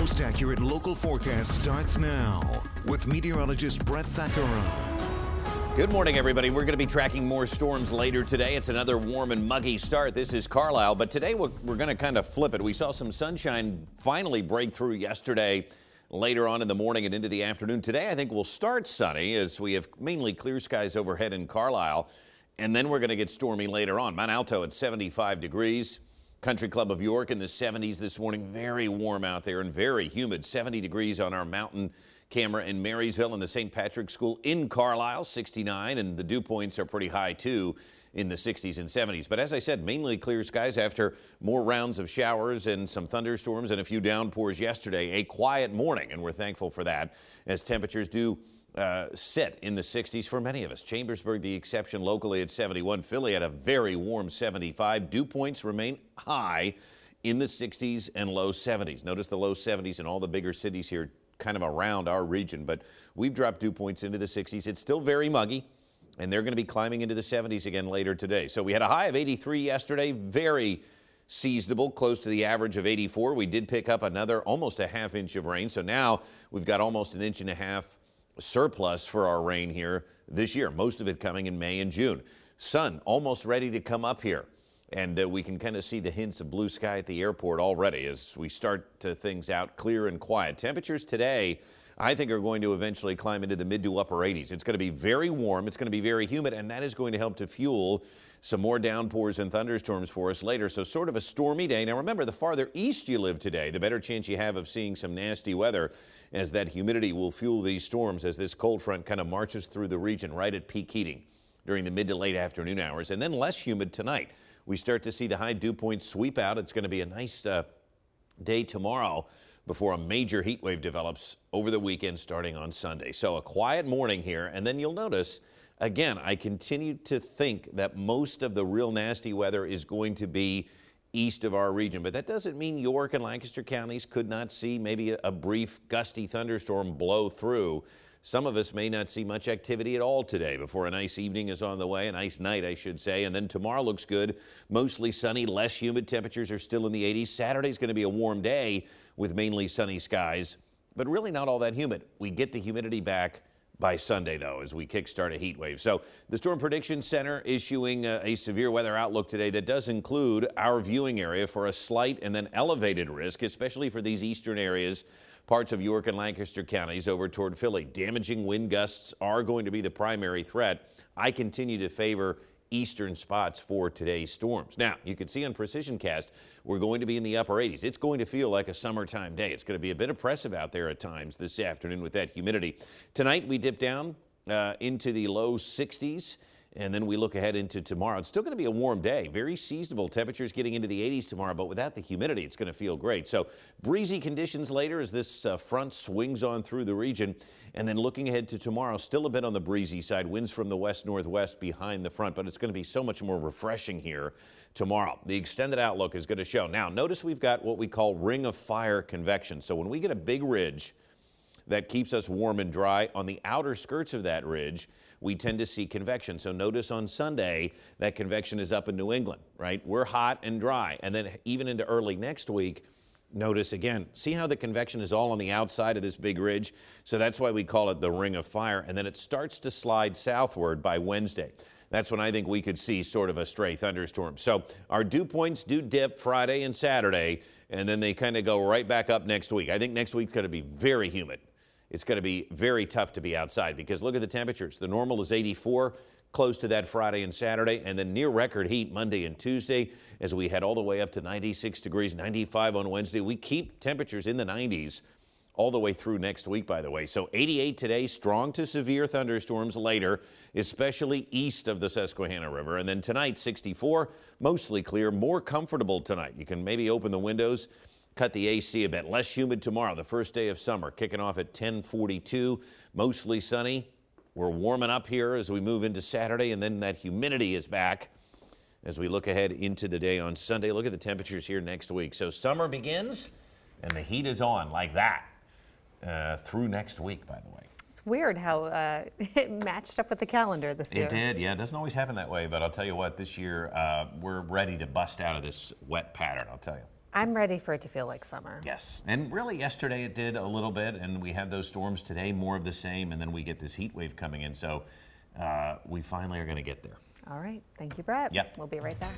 most accurate local forecast starts now with meteorologist Brett Thackeray. Good morning, everybody. We're going to be tracking more storms later today. It's another warm and muggy start. This is Carlisle, but today we're going to kind of flip it. We saw some sunshine finally break through yesterday later on in the morning and into the afternoon. Today, I think we'll start sunny as we have mainly clear skies overhead in Carlisle, and then we're going to get stormy later on. Mount Alto at 75 degrees. Country Club of York in the 70s this morning. Very warm out there and very humid. 70 degrees on our mountain camera in Marysville, and the St. Patrick's School in Carlisle, 69, and the dew points are pretty high too in the 60s and 70s. But as I said, mainly clear skies after more rounds of showers and some thunderstorms and a few downpours yesterday. A quiet morning, and we're thankful for that as temperatures do sit in the 60s for many of us. Chambersburg the exception locally at 71. Philly at a very warm 75. Dew points remain high in the 60s and low 70s. Notice the low 70s in all the bigger cities here kind of around our region, but we've dropped dew points into the 60s. It's still very muggy, and they're going to be climbing into the 70s again later today. So we had a high of 83 yesterday, very seasonable, close to the average of 84. We did pick up another almost a half inch of rain, so now we've got almost an inch and a half surplus for our rain here this year, most of it coming in May and June. Sun almost ready to come up here, and we can kind of see the hints of blue sky at the airport already as we start to things out clear and quiet. Temperatures today, I think, are going to eventually climb into the mid to upper 80s. It's going to be very warm, it's going to be very humid, and that is going to help to fuel some more downpours and thunderstorms for us later. So sort of a stormy day. Now remember, the farther east you live today, the better chance you have of seeing some nasty weather, as that humidity will fuel these storms as this cold front kind of marches through the region right at peak heating during the mid to late afternoon hours, and then less humid tonight. We start to see the high dew points sweep out. It's going to be a nice day tomorrow before a major heat wave develops over the weekend starting on Sunday. So a quiet morning here, and then you'll notice, again, I continue to think that most of the real nasty weather is going to be east of our region, but that doesn't mean York and Lancaster counties could not see maybe a brief gusty thunderstorm blow through. Some of us may not see much activity at all today before a nice evening is on the way, a nice night, I should say. And then tomorrow looks good, mostly sunny, less humid. Temperatures are still in the 80s. Saturday's going to be a warm day with mainly sunny skies, but really not all that humid. We get the humidity back by Sunday, though, as we kickstart a heat wave. So the Storm Prediction Center issuing a severe weather outlook today that does include our viewing area for a slight and then elevated risk, especially for these eastern areas, parts of York and Lancaster counties over toward Philly. Damaging wind gusts are going to be the primary threat. I continue to favor eastern spots for today's storms. Now, you can see on Precision Cast, we're going to be in the upper 80s. It's going to feel like a summertime day. It's going to be a bit oppressive out there at times this afternoon with that humidity. Tonight, we dip down into the low 60s. And then we look ahead into tomorrow. It's still going to be a warm day, very seasonable. Temperatures getting into the 80s tomorrow, but without the humidity, it's going to feel great. So breezy conditions later as this front swings on through the region. And then looking ahead to tomorrow, still a bit on the breezy side. Winds from the west-northwest behind the front, but it's going to be so much more refreshing here tomorrow. The extended outlook is going to show. Now, notice we've got what we call ring of fire convection. So when we get a big ridge that keeps us warm and dry, on the outer skirts of that ridge, we tend to see convection. So notice on Sunday, that convection is up in New England, right? We're hot and dry. And then even into early next week, notice again, see how the convection is all on the outside of this big ridge? So that's why we call it the ring of fire. And then it starts to slide southward by Wednesday. That's when I think we could see sort of a stray thunderstorm. So our dew points do dip Friday and Saturday, and then they kind of go right back up next week. I think next week's going to be very humid. It's going to be very tough to be outside because look at the temperatures. The normal is 84, close to that Friday and Saturday, and then near record heat Monday and Tuesday as we head all the way up to 96 degrees, 95 on Wednesday. We keep temperatures in the 90s all the way through next week, by the way. So 88 today, strong to severe thunderstorms later, especially east of the Susquehanna River. And then tonight, 64, mostly clear, more comfortable tonight. You can maybe open the windows, cut the AC a bit. Less humid tomorrow, the first day of summer, kicking off at 10:42, mostly sunny. We're warming up here as we move into Saturday, and then that humidity is back as we look ahead into the day on Sunday. Look at the temperatures here next week. So summer begins, and the heat is on like that through next week, by the way. It's weird how it matched up with the calendar this year. It did, yeah. It doesn't always happen that way, but I'll tell you what, this year we're ready to bust out of this wet pattern, I'll tell you. I'm ready for it to feel like summer. Yes, and really yesterday it did a little bit, and we had those storms today, more of the same, and then we get this heat wave coming in, so we finally are going to get there. All right. Thank you, Brett. Yep. We'll be right back.